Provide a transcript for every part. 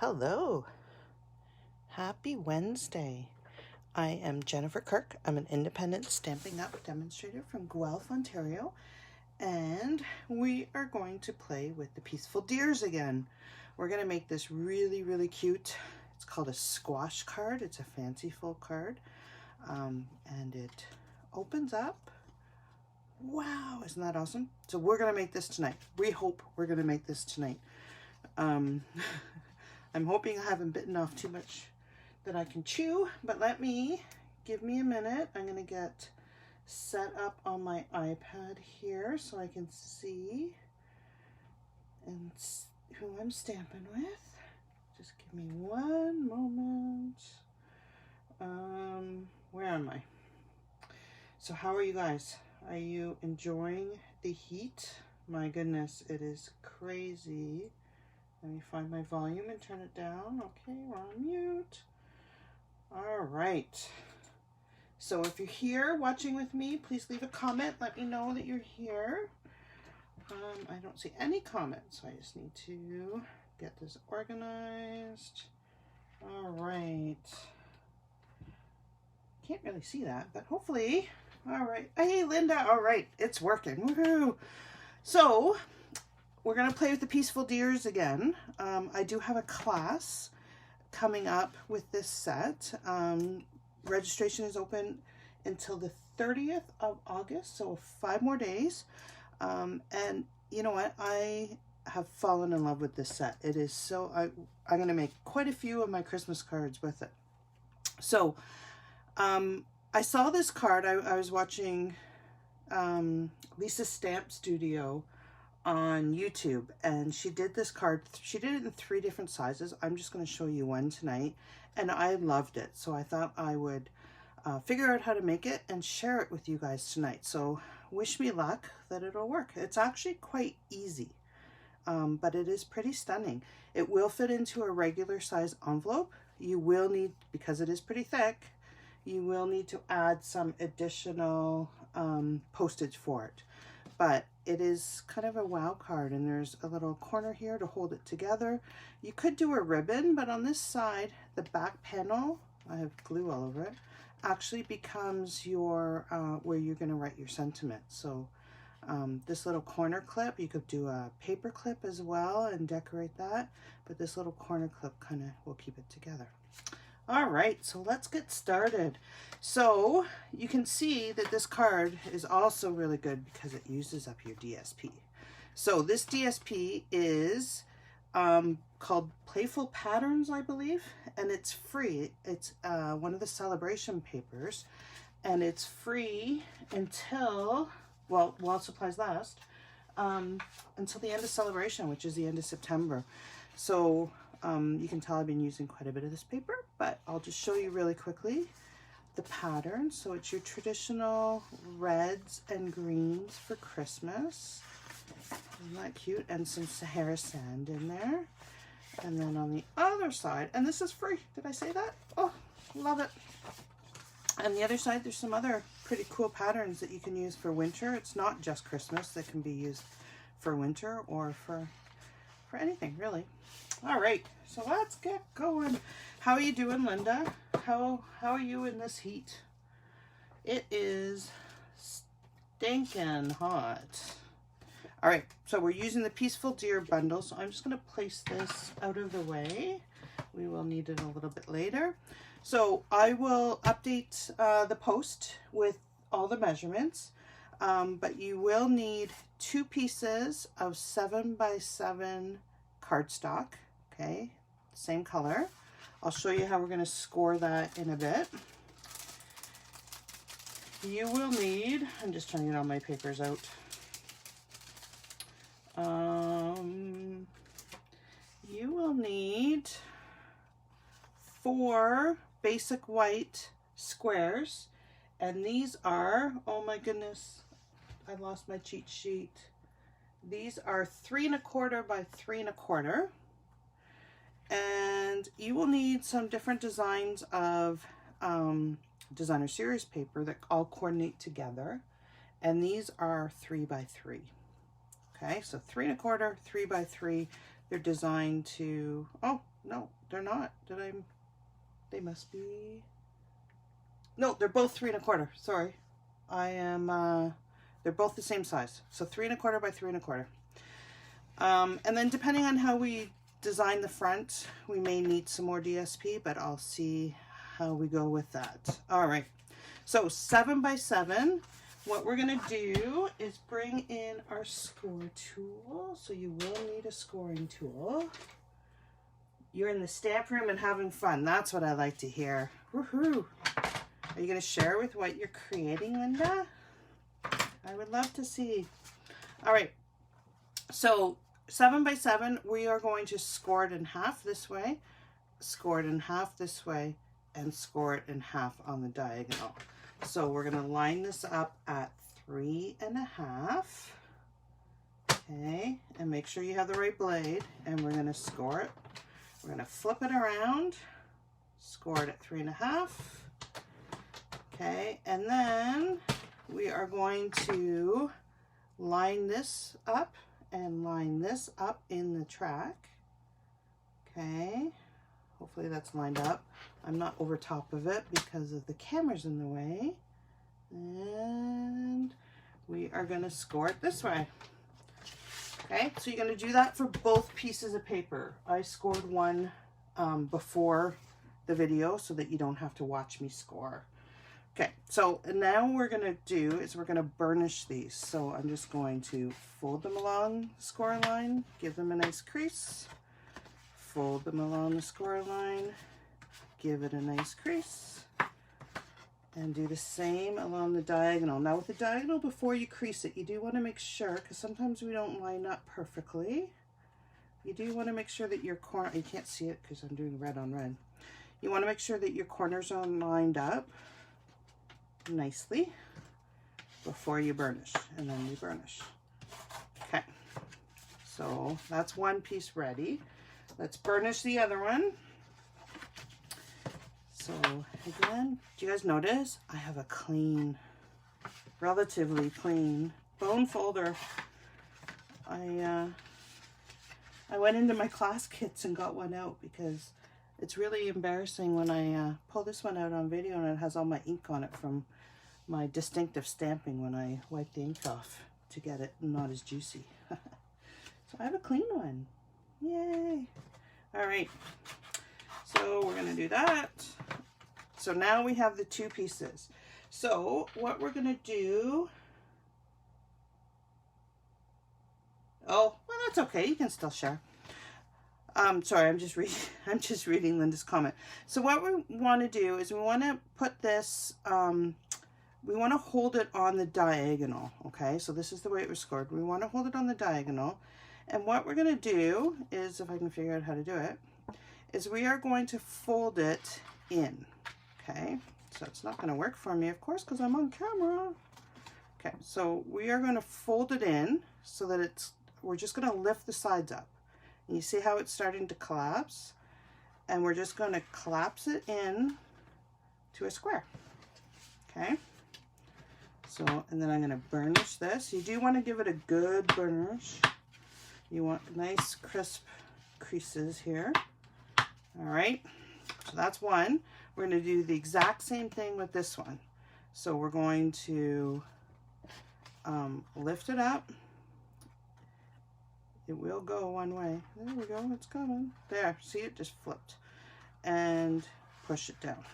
Hello. Happy Wednesday. I am Jennifer Kirk. I'm an independent Stampin' Up demonstrator from Guelph, Ontario, and we are going to play with the Peaceful Deers again. We're going to make this really cute. It's called a squash card. It's a fanciful card, and it opens up. Wow, isn't that awesome? So we're going to make this tonight. We hope we're going to make this tonight. I'm hoping I haven't bitten off too much that I can chew, but give me a minute. I'm going to get set up on my iPad here so I can see and who I'm stamping with. Just give me one moment. Where am I? So how are you guys? Are you enjoying the heat? My goodness, it is crazy. Let me find my volume and turn it down. Okay, we're on mute. All right. So if you're here watching with me, please leave a comment. Let me know that you're here. I don't see any comments, so I just need to get this organized. All right. Can't really see that, but hopefully. All right. Hey, Linda. All right. It's working. Woohoo. So we're going to play with the Peaceful Deers again. I do have a class coming up with this set. Registration is open until the 30th of August, so 5 more days. And you know what? I have fallen in love with this set. It is so, I'm going to make quite a few of my Christmas cards with it. So I saw this card. I was watching Lisa's Stamp Studio on YouTube, and she did this card. She did it in 3 different sizes. I'm just going to show you one tonight, and I loved it, so I thought I would figure out how to make it and share it with you guys tonight. So wish me luck that it'll work. It's actually quite easy, but it is pretty stunning. It will fit into a regular size envelope. You will need, because it is pretty thick, you will need to add some additional postage for it. But it is kind of a wow card, and there's a little corner here to hold it together. You could do a ribbon, but on this side, the back panel, I have glue all over it, actually becomes your where you're going to write your sentiment. So this little corner clip, you could do a paper clip as well and decorate that, but this little corner clip kind of will keep it together. All right, so let's get started. So you can see that this card is also really good because it uses up your DSP. So this DSP is called Playful Patterns, I believe, and it's free. It's one of the SaleAbration papers, and it's free until, well, while supplies last, until the end of SaleAbration, which is the end of September. So you can tell I've been using quite a bit of this paper, but I'll just show you really quickly the pattern. So it's your traditional reds and greens for Christmas. Isn't that cute? And some Sahara sand in there. And then on the other side, and this is free. Did I say that? Oh, love it. And the other side, there's some other pretty cool patterns that you can use for winter. It's not just Christmas. That can be used for winter or for anything, really. All right, so let's get going. How are you doing, Linda? How are you in this heat? It is stinking hot. All right, so we're using the Peaceful Deer bundle, so I'm just going to place this out of the way. We will need it a little bit later. So I will update the post with all the measurements, but you will need 2 pieces of 7x7 cardstock. Okay, same color. I'll show you how we're going to score that in a bit. You will need, I'm just trying to get all my papers out. You will need 4 basic white squares, and these are, oh my goodness, I lost my cheat sheet. These are 3 1/4 by 3 1/4. And you will need some different designs of designer series paper that all coordinate together. And these are 3x3. Okay, so 3 1/4, 3x3. They're designed to, oh, No, they're not. They must be, no, they're both 3 1/4. Sorry. They're both the same size. So 3 1/4 by 3 1/4. And then depending on how we design the front, we may need some more DSP, but I'll see how we go with that. All right. So 7 by 7. What we're going to do is bring in our score tool. So you will need a scoring tool. You're in the stamp room and having fun. That's what I like to hear. Woohoo! Are you going to share with what you're creating, Linda? I would love to see. All right. So 7 by 7, we are going to score it in half this way, score it in half this way, and score it in half on the diagonal. So we're going to line this up at 3 1/2. Okay, and make sure you have the right blade, and we're going to score it. We're going to flip it around, score it at 3 1/2. Okay, and then we are going to line this up and line this up in the track. Okay, hopefully that's lined up. I'm not over top of it because of the camera's in the way. And we are going to score it this way. Okay, so you're going to do that for both pieces of paper. I scored one before the video so that you don't have to watch me score. Okay, so now what we're going to do is we're going to burnish these. So I'm just going to fold them along the score line, give them a nice crease, fold them along the score line, give it a nice crease, and do the same along the diagonal. Now with the diagonal, before you crease it, you do want to make sure, because sometimes we don't line up perfectly, you do want to make sure that your corner, you can't see it because I'm doing red on red, you want to make sure that your corners are lined up nicely before you burnish, and then you burnish. Okay, so that's one piece ready. Let's burnish the other one. So again, do you guys notice I have a clean, relatively clean bone folder? I went into my class kits and got one out because it's really embarrassing when I pull this one out on video and it has all my ink on it from my distinctive stamping when I wipe the ink off to get it not as juicy. So I have a clean one. Yay! All right, so we're gonna do that. So now we have the two pieces. So what we're gonna do, oh, well, that's okay, you can still share. Sorry, I'm just reading Linda's comment. So what we want to do is we want to put this, we want to hold it on the diagonal. Okay, so this is the way it was scored. We want to hold it on the diagonal, and what we're going to do is, if I can figure out how to do it, is we are going to fold it in. Okay, so it's not going to work for me, of course, because I'm on camera. Okay, so we are going to fold it in so that we're just going to lift the sides up. And you see how it's starting to collapse? And we're just going to collapse it in to a square. Okay, so, and then I'm going to burnish this. You do want to give it a good burnish. You want nice crisp creases here. All right, so that's one. We're going to do the exact same thing with this one. So we're going to lift it up. It will go one way. There we go, it's coming. There, see, it just flipped. And push it down.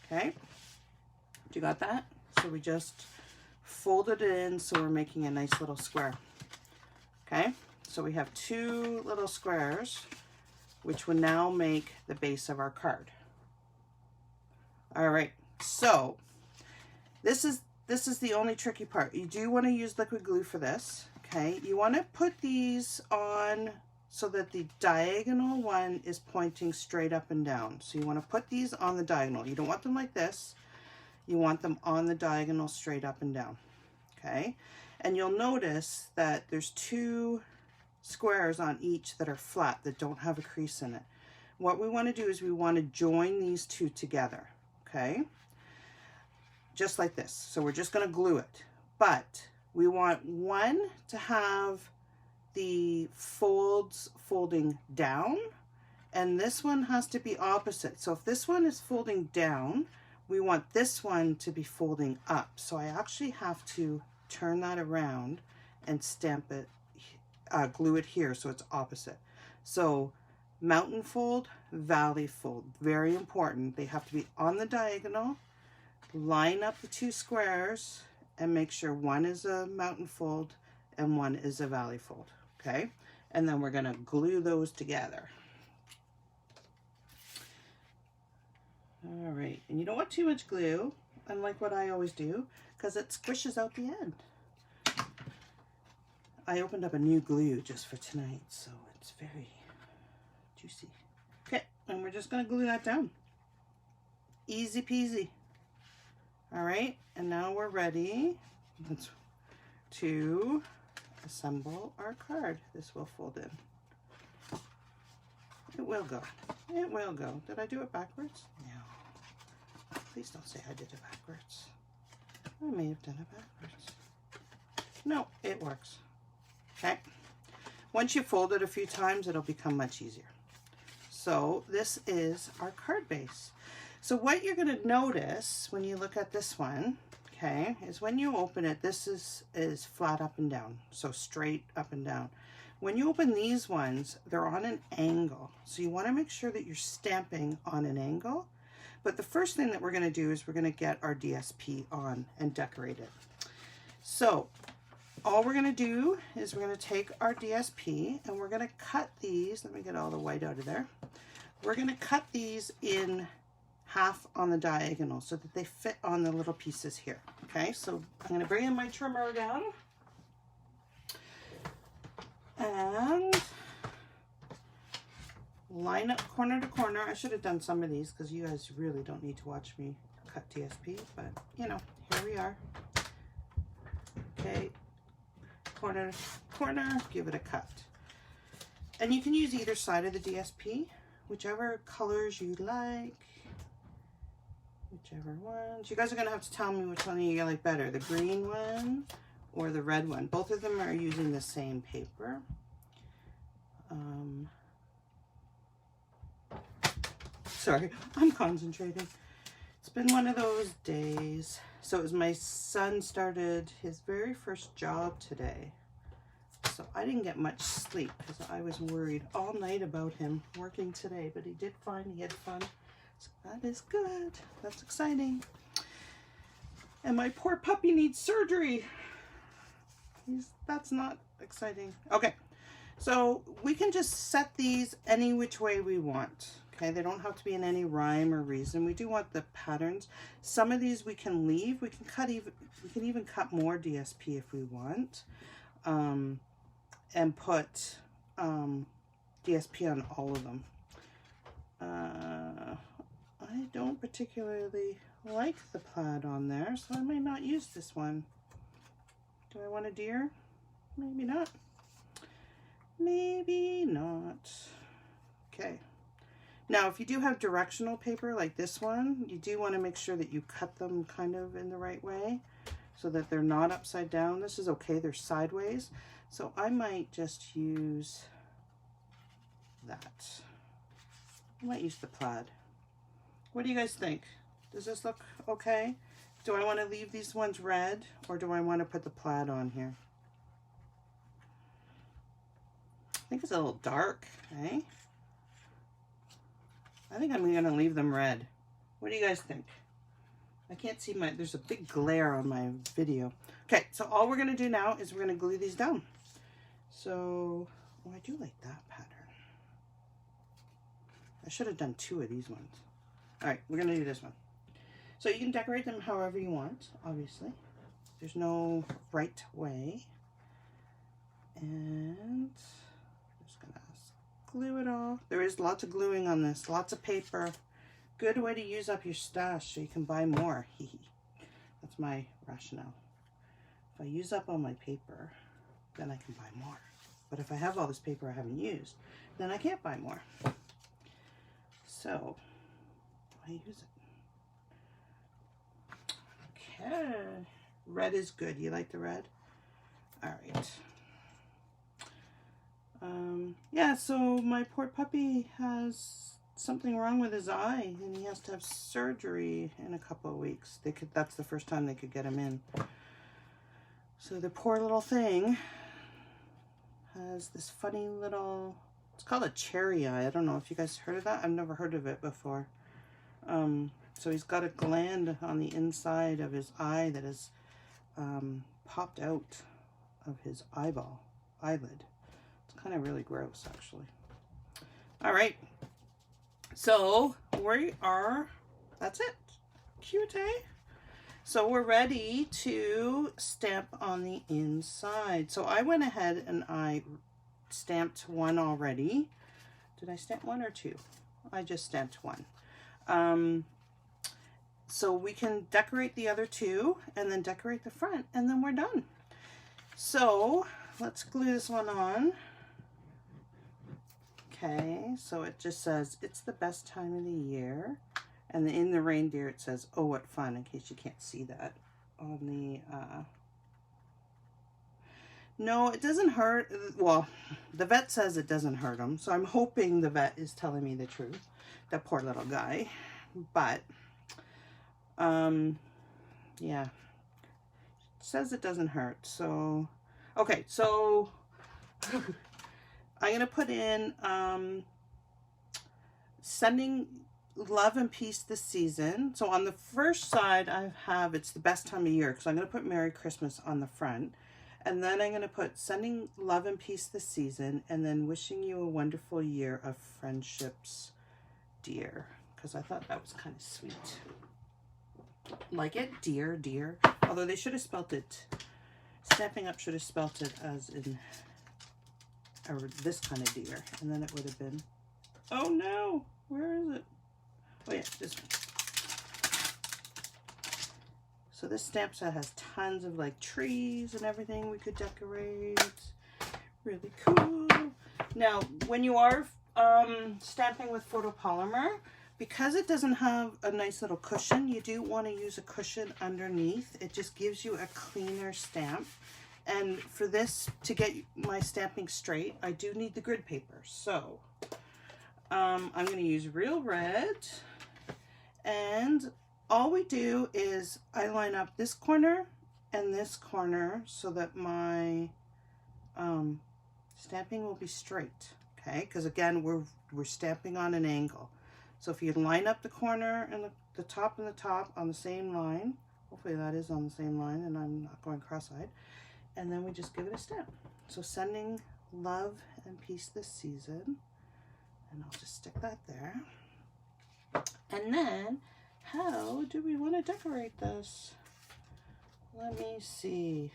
Okay, you got that? So we just folded it in so we're making a nice little square. Okay, so we have two little squares, which will now make the base of our card. All right, so this is the only tricky part. You do want to use liquid glue for this. Okay, you want to put these on so that the diagonal one is pointing straight up and down. So you want to put these on the diagonal. You don't want them like this. You want them on the diagonal straight up and down. Okay, and you'll notice that there's two squares on each that are flat that don't have a crease in it. What we want to do is we want to join these two together. Okay, just like this. So we're just going to glue it, but we want one to have the folds folding down, and this one has to be opposite. So if this one is folding down, we want this one to be folding up. So I actually have to turn that around and stamp it, glue it here so it's opposite. So mountain fold, valley fold, very important. They have to be on the diagonal. Line up the two squares and make sure one is a mountain fold and one is a valley fold, okay? And then we're gonna glue those together. All right, and you don't want too much glue, unlike what I always do, because it squishes out the end. I opened up a new glue just for tonight, so it's very juicy. Okay, and we're just gonna glue that down. Easy peasy. All right, and now we're ready to assemble our card. This will fold in. It will go. It will go. Did I do it backwards? No. Please don't say I did it backwards. I may have done it backwards. No, it works. Okay. Once you fold it a few times, it'll become much easier. So this is our card base. So what you're going to notice when you look at this one, okay, is when you open it, this is flat up and down, so straight up and down. When you open these ones, they're on an angle. So you want to make sure that you're stamping on an angle. But the first thing that we're going to do is we're going to get our DSP on and decorate it. So all we're going to do is we're going to take our DSP and we're going to cut these. Let me get all the white out of there. We're going to cut these in half on the diagonal so that they fit on the little pieces here. Okay, so I'm going to bring in my trimmer again and line up corner to corner. I should have done some of these because you guys really don't need to watch me cut DSP, but you know, here we are. Okay, corner to corner, give it a cut. And you can use either side of the DSP, whichever colors you like. Whichever ones. You guys are going to have to tell me which one you like better, the green one or the red one. Both of them are using the same paper. Sorry, I'm concentrating. It's been one of those days. So it was my son started his very first job today. So I didn't get much sleep because I was worried all night about him working today, but he did fine, he had fun. So that is good. That's exciting. And my poor puppy needs surgery. That's not exciting. Okay, so we can just set these any which way we want. Okay, they don't have to be in any rhyme or reason. We do want the patterns. Some of these we can leave. We can even cut more DSP if we want, and put DSP on all of them. I don't particularly like the plaid on there, so I may not use this one. Do I want a deer? Maybe not. Maybe not. Okay. Now, if you do have directional paper like this one, you do want to make sure that you cut them kind of in the right way so that they're not upside down. This is okay, they're sideways. So I might just use that. I might use the plaid. What do you guys think? Does this look okay? Do I want to leave these ones red or do I want to put the plaid on here? I think it's a little dark, eh? I think I'm going to leave them red. What do you guys think? I can't see there's a big glare on my video. Okay, so all we're going to do now is we're going to glue these down. So, oh, I do like that pattern. I should have done 2 of these ones. All right, we're going to do this one. So you can decorate them however you want, obviously. There's no right way. And just going to glue it all. There is lots of gluing on this, lots of paper. Good way to use up your stash so you can buy more. That's my rationale. If I use up all my paper, then I can buy more. But if I have all this paper I haven't used, then I can't buy more. So, I use it. Okay. Red is good. You like the red? All right. yeah, so my poor puppy has something wrong with his eye and he has to have surgery in a couple of weeks. That's the first time they could get him in. So the poor little thing has this funny little, it's called a cherry eye. I don't know if you guys heard of that. I've never heard of it before. So he's got a gland on the inside of his eye that is popped out of his eyelid. It's kind of really gross, actually. All right. So we are, that's it. Cute, eh? So we're ready to stamp on the inside. So I went ahead and I stamped one already. Did I stamp one or two? I just stamped one. So we can decorate the other two and then decorate the front and then we're done. So let's glue this one on. Okay, so it just says, it's the best time of the year. And in the reindeer it says, oh, what fun, in case you can't see that on the, no, it doesn't hurt. Well, the vet says it doesn't hurt him. So I'm hoping the vet is telling me the truth. That poor little guy. But, yeah, it says it doesn't hurt. So, okay, so I'm going to put in, sending love and peace this season. So on the first side, I have, it's the best time of year, because I'm going to put Merry Christmas on the front. And then I'm going to put sending love and peace this season, and then wishing you a wonderful year of friendships, dear. Because I thought that was kind of sweet. Like it? Dear, dear. Although they should have spelt it, Stamping Up should have spelt it as in this kind of deer. And then it would have been, oh no, where is it? Oh yeah, this one. So this stamp set has tons of like trees and everything we could decorate. Really cool. Now, when you are stamping with photopolymer, because it doesn't have a nice little cushion, you do want to use a cushion underneath. It just gives you a cleaner stamp. And for this, to get my stamping straight, I do need the grid paper. So I'm going to use Real Red. And all we do is I line up this corner and this corner so that my stamping will be straight. Okay, because again, we're stamping on an angle. So if you line up the corner and the top and the top on the same line, hopefully that is on the same line and I'm not going cross-eyed, and then we just give it a stamp. So sending love and peace this season, and I'll just stick that there. And then, how do we want to decorate this? Let me see.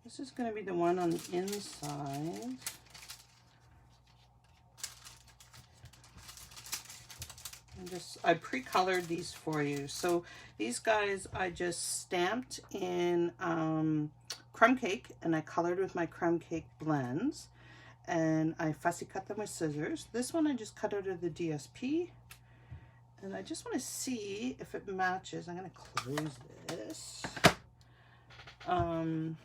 This is going to be the one on the inside. I pre-colored these for you. So these guys I just stamped in crumb cake, and I colored with my crumb cake blends, and I fussy cut them with scissors. This one I just cut out of the DSP, and I just want to see if it matches. I'm going to close this. I'm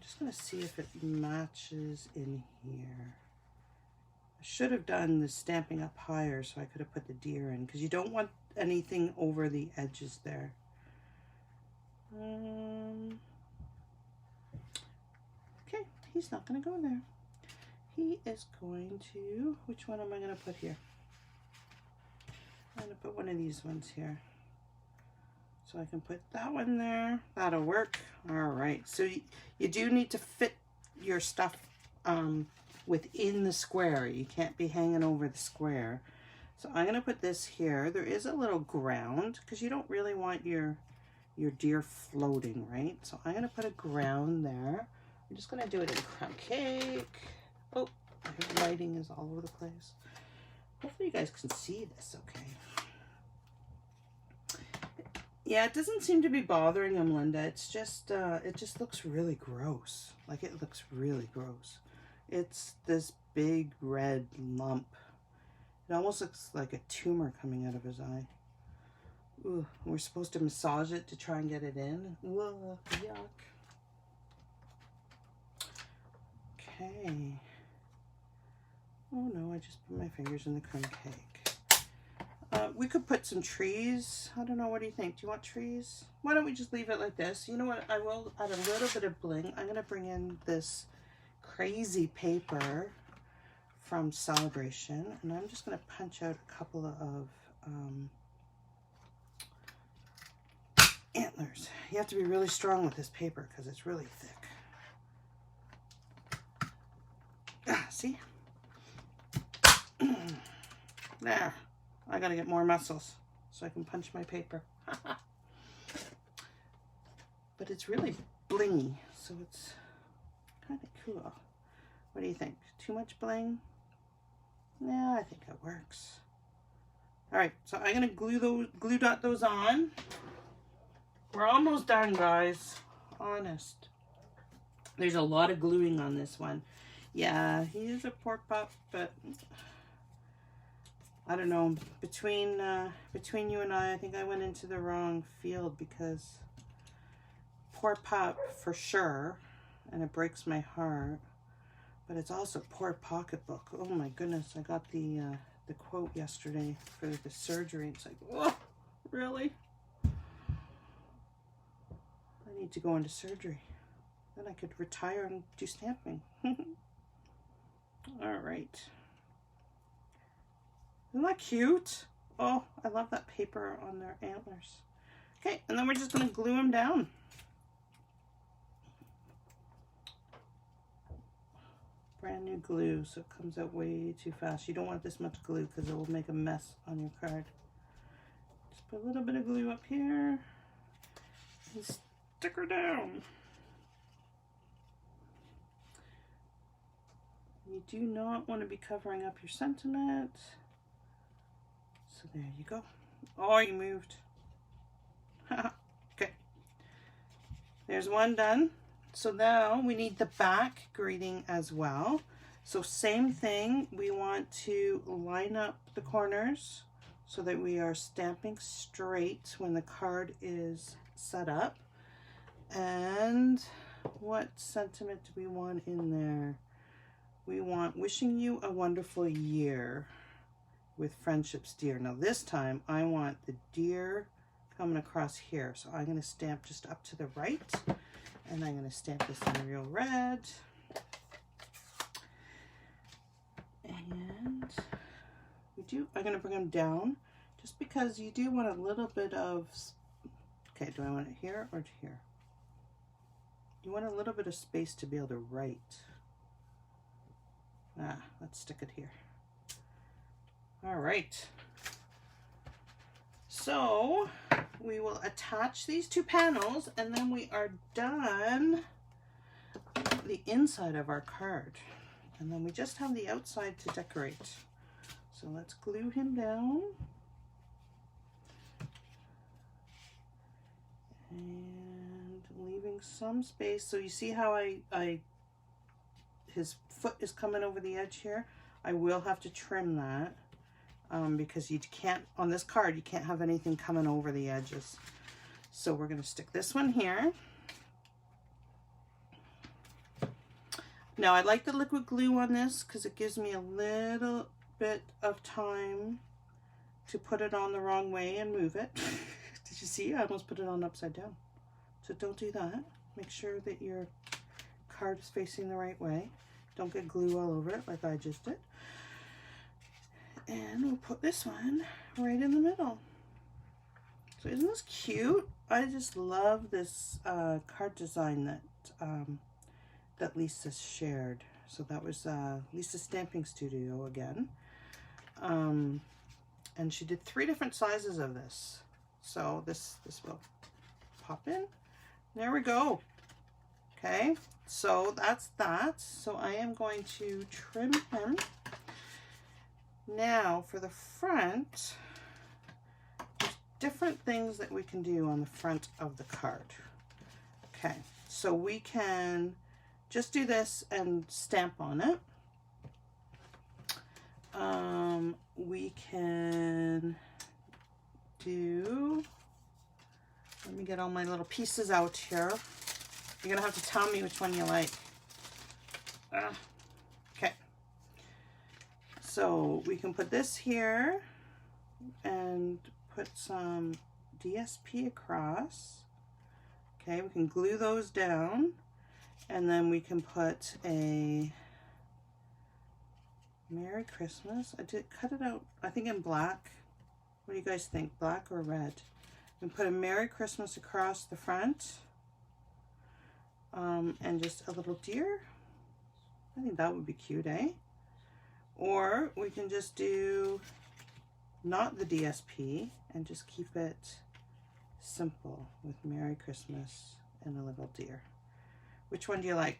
just going to see if it matches in here. I should have done the Stamping Up higher so I could have put the deer in, because you don't want anything over the edges there. Okay, he's not going to go there. He is going to, which one am I going to put here? I'm going to put one of these ones here. So I can put that one there. That'll work. All right. So you do need to fit your stuff within the square. You can't be hanging over the square. So I'm going to put this here. There is a little ground because you don't really want your deer floating, right? So I'm going to put a ground there. I'm just going to do it in crumb cake. Oh, my lighting is all over the place. Hopefully you guys can see this okay. Yeah, it doesn't seem to be bothering him, Linda. It's just, it just looks really gross. Like, it looks really gross. It's this big red lump. It almost looks like a tumor coming out of his eye. Ooh, we're supposed to massage it to try and get it in. Ugh, yuck. Okay. Oh no, I just put my fingers in the crumb cake. We could put some trees. I don't know, what do you think? Do you want trees? Why don't we just leave it like this? You know what, I will add a little bit of bling. I'm gonna bring in this crazy paper from SaleAbration, and I'm just gonna punch out a couple of antlers. You have to be really strong with this paper because it's really thick. Ah, see? There. I gotta get more muscles so I can punch my paper. But it's really blingy, so it's kind of cool. What do you think? Too much bling? Yeah, I think it works. All right, so I'm gonna glue dot those on. We're almost done, guys. Honest. There's a lot of gluing on this one. Yeah, he is a poor pup, but I don't know. Between you and I think I went into the wrong field, because poor pup for sure, and it breaks my heart. But it's also poor pocketbook. Oh my goodness! I got the quote yesterday for the surgery. It's like, oh, really? I need to go into surgery. Then I could retire and do stamping. All right. Isn't that cute? Oh, I love that paper on their antlers. Okay, and then we're just going to glue them down. Brand new glue, so it comes out way too fast. You don't want this much glue because it will make a mess on your card. Just put a little bit of glue up here and stick her down. You do not want to be covering up your sentiment. So there you go. Oh, you moved. Okay. There's one done. So now we need the back greeting as well. So same thing, we want to line up the corners so that we are stamping straight when the card is set up. And what sentiment do we want in there? We want wishing you a wonderful year with friendships, dear. Now this time I want the deer coming across here. So I'm going to stamp just up to the right. And I'm going to stamp this in real red. And I'm going to bring them down just because you do want a little bit of, okay, do I want it here or here? You want a little bit of space to be able to write. Let's stick it here. All right. So we will attach these two panels and then we are done the inside of our card. And then we just have the outside to decorate. So let's glue him down. And leaving some space. So you see how his foot is coming over the edge here? I will have to trim that. Because you can't, on this card, you can't have anything coming over the edges. So we're going to stick this one here. Now I like the liquid glue on this because it gives me a little bit of time to put it on the wrong way and move it. Did you see? I almost put it on upside down. So don't do that. Make sure that your card is facing the right way. Don't get glue all over it like I just did. And we'll put this one right in the middle. So isn't this cute? I just love this card design that Lisa shared. So that was Lisa's Stamping Studio again. And she did 3 different sizes of this. So this will pop in. There we go. Okay, so that's that. So I am going to trim him. Now for the front, there's different things that we can do on the front of the card. Okay, so we can just do this and stamp on it. We can do, let me get all my little pieces out here. You're gonna have to tell me which one you like. Okay. So we can put this here and put some DSP across. Okay, we can glue those down, and then we can put a Merry Christmas. I did cut it out, I think in black. What do you guys think, black or red? And put a Merry Christmas across the front, and just a little deer. I think that would be cute, eh? Or we can just do not the DSP and just keep it simple with Merry Christmas and a little deer. Which one do you like?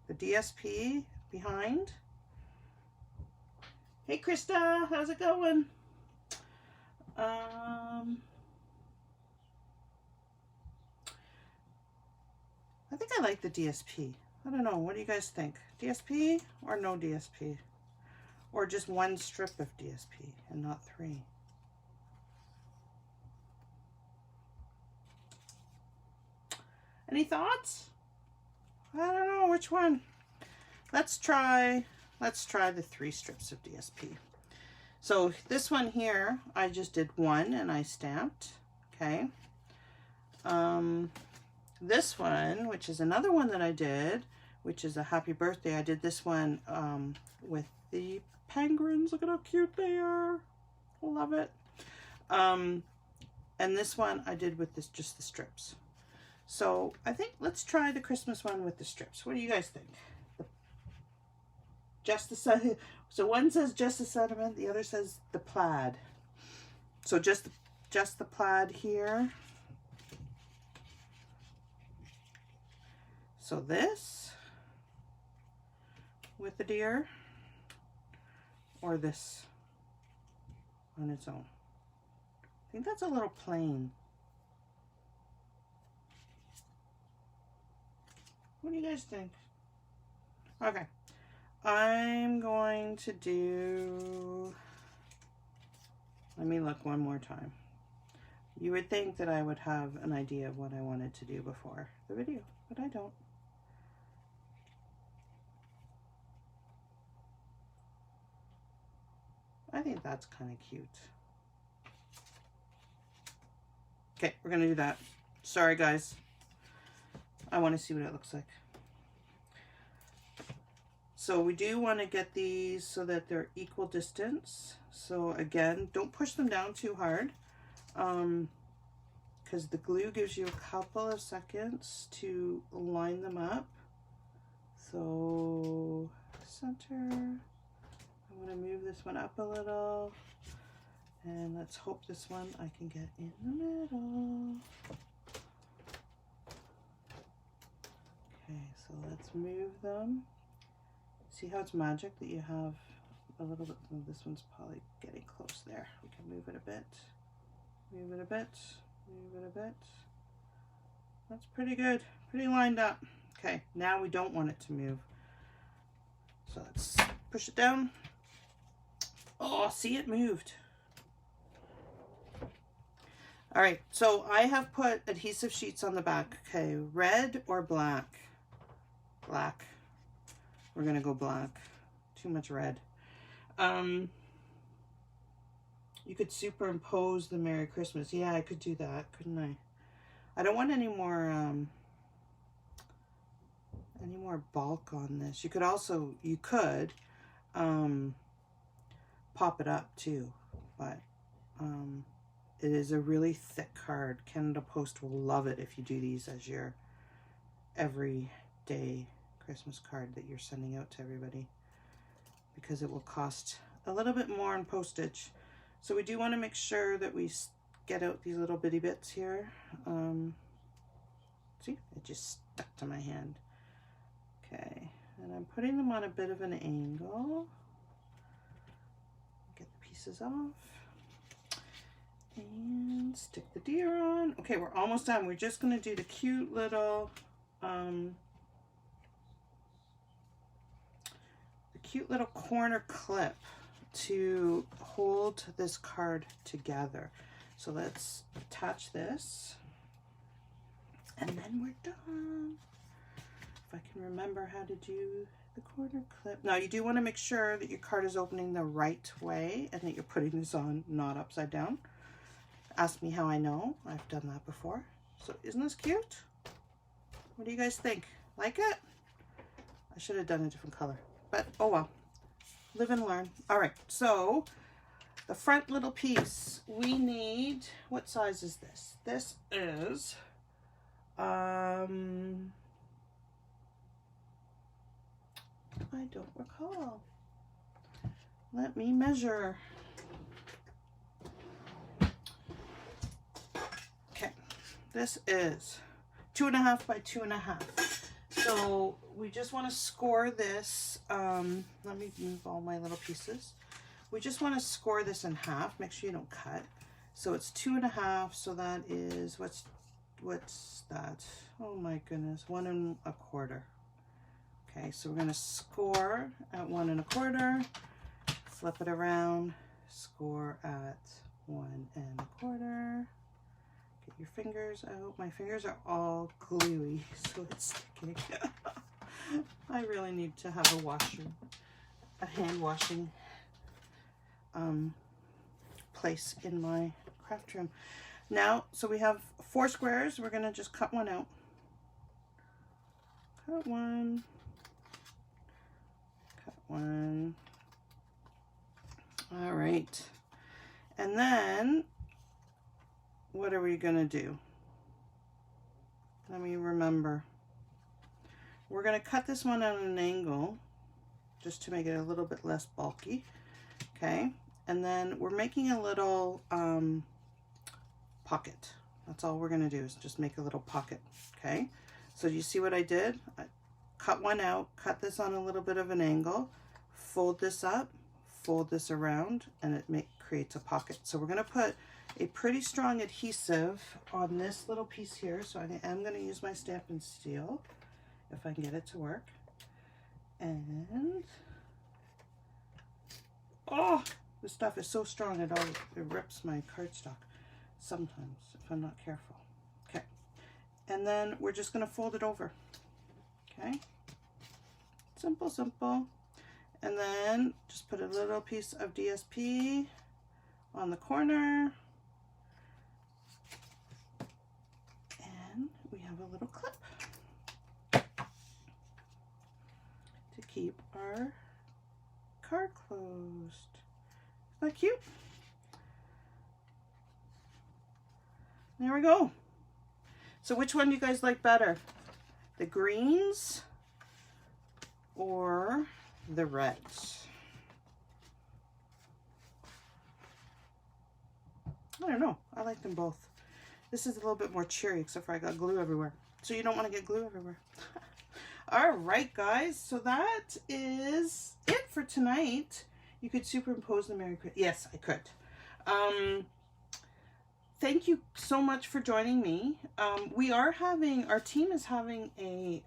The DSP behind? Hey Krista, how's it going? I think I like the DSP. I don't know, what do you guys think? DSP or no DSP? Or just one strip of DSP and not 3? Any thoughts? I don't know which one. Let's try the 3 strips of DSP. So this one here, I just did 1 and I stamped, okay? This one, which is another one that I did, which is a happy birthday, I did this one with the penguins. Look at how cute they are. Love it. And this one I did with just the strips. So I think let's try the Christmas one with the strips. What do you guys think? So one says just the sentiment, the other says the plaid. So just the plaid here. So this with the deer, or this on its own. I think that's a little plain. What do you guys think? Okay, I'm going to do, let me look one more time. You would think that I would have an idea of what I wanted to do before the video, but I don't. I think that's kind of cute. Okay, we're gonna do that. Sorry guys. I want to see what it looks like. So we do want to get these so that they're equal distance. So again, don't push them down too hard, because the glue gives you a couple of seconds to line them up. So center, I'm going to move this one up a little, and let's hope this one I can get in the middle. Okay, so let's move them. See how it's magic that you have a little bit, this one's probably getting close there. We can move it a bit, move it a bit, move it a bit. That's pretty good, pretty lined up. Okay, now we don't want it to move. So let's push it down. Oh, see, it moved. All right, so I have put adhesive sheets on the back. Okay, red or black? Black. We're gonna go black. Too much red. You could superimpose the Merry Christmas. Yeah, I could do that, couldn't I? I don't want any more bulk on this. You could also, pop it up too, but it is a really thick card. Canada Post will love it if you do these as your everyday Christmas card that you're sending out to everybody, because it will cost a little bit more in postage. So we do want to make sure that we get out these little bitty bits here. See, it just stuck to my hand. Okay, and I'm putting them on a bit of an angle. Get the pieces off and stick the deer on. Okay, we're almost done. We're just going to do the cute little corner clip to hold this card together. So let's attach this, and then we're done. If I can remember how to do the corner clip. Now you do want to make sure that your card is opening the right way and that you're putting this on not upside down. Ask me how I know. I've done that before. So isn't this cute? What do you guys think? Like it? I should have done a different color, but oh well. Live and learn. All right, so the front little piece, we need, what size is this? This is, I don't recall. Let me measure. Okay, this is 2.5 by 2.5. So we just want to score this. Let me move all my little pieces. We just want to score this in half. Make sure you don't cut. So it's 2.5. So that is, what's that? Oh my goodness, 1 1/4. Okay, so we're going to score at 1 1/4. Flip it around. Score at 1 1/4. Get your fingers out. My fingers are all gluey, so it's sticking. I really need to have a hand washing place in my craft room. Now, so we have 4 squares. We're going to just cut one out. Cut one. Cut one. All right. And then, what are we going to do? Let me remember. We're going to cut this one at an angle just to make it a little bit less bulky. Okay. And then we're making a little pocket. That's all we're going to do is just make a little pocket. Okay. So you see what I did? I cut one out, cut this on a little bit of an angle, fold this up, fold this around, and it creates a pocket. So we're going to put a pretty strong adhesive on this little piece here. So I am going to use my Stampin' Steel if I can get it to work. And oh, this stuff is so strong it rips my cardstock sometimes if I'm not careful. Okay, and then we're just going to fold it over. Okay, simple, simple. And then just put a little piece of DSP on the corner. And we have a little clip to keep our card closed. Isn't that cute? There we go. So which one do you guys like better? The greens or the reds? I don't know. I like them both. This is a little bit more cheery, except for I got glue everywhere. So you don't want to get glue everywhere. All right, guys. So that is it for tonight. You could superimpose the Merry Christmas. Yes, I could. Thank you so much for joining me. Our team is having a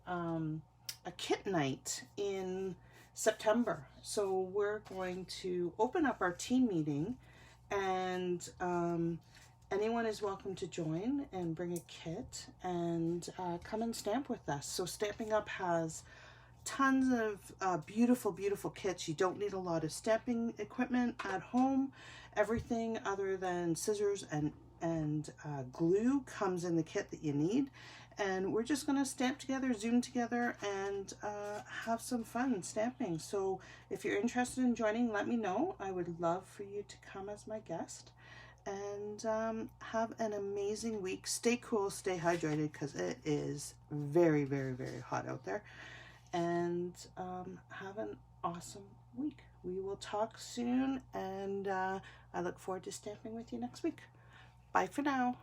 kit night in September. So we're going to open up our team meeting, and anyone is welcome to join and bring a kit and come and stamp with us. So Stampin'Up has tons of beautiful, beautiful kits. You don't need a lot of stamping equipment at home. Everything other than scissors and glue comes in the kit that you need. And we're just going to stamp together, Zoom together, and have some fun stamping. So if you're interested in joining, let me know. I would love for you to come as my guest. And have an amazing week. Stay cool, stay hydrated, because it is very, very, very hot out there. And have an awesome week. We will talk soon, and I look forward to stamping with you next week. Bye for now.